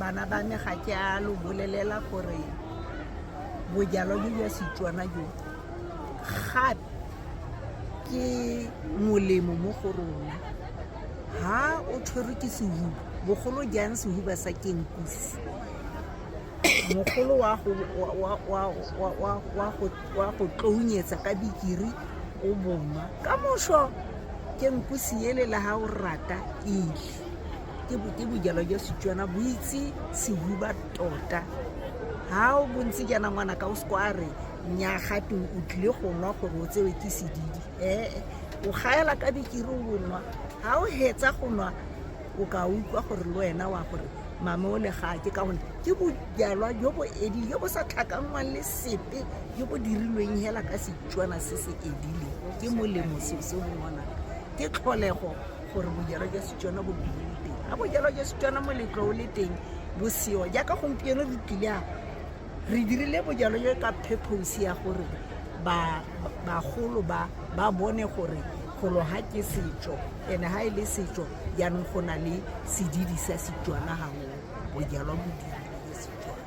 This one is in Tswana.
bana ba me ga ke a lo bolelela gore bojalwa jo jwa Setswana jo gape ke molemo mo go rona ha o tshwerwe ke sehuba bogolo jang sehuba sa kenkusi mogolo wa go tlounyetsa ka bikiri o bonwa ka moso kenkusi ele la ha o rata ile ke bojalwa jwa Setswana bo itse sehuba tota ha o bontse jana ngwana ka o se kwa re nyagate o tlile go nwa gore o tsewe ke sedidi o gaela ka bikiri o bonwa ha o hetsa go nwa o ka utlwa gore le wena wa gore mama o le ga ke ka gone ke bojalwa jo bo edile jo bo sa tlhakangwang le sepe jo bo dirilweng hela ka Setswana se se edile ke molemo se se bona ke tlholego gore bojalwa jwa Setswana bo dile teng ha bojalwa jwa Setswana moletlo o le teng bo seo jaaka gompieno re tlile re dirile bojalwa jo ka purpose ya gore bagolo ba bone gore golo ha ke setso ene ha ile setso jaanong go na le sedidi sa Setswana ga bojalwa bo dirile Setswana.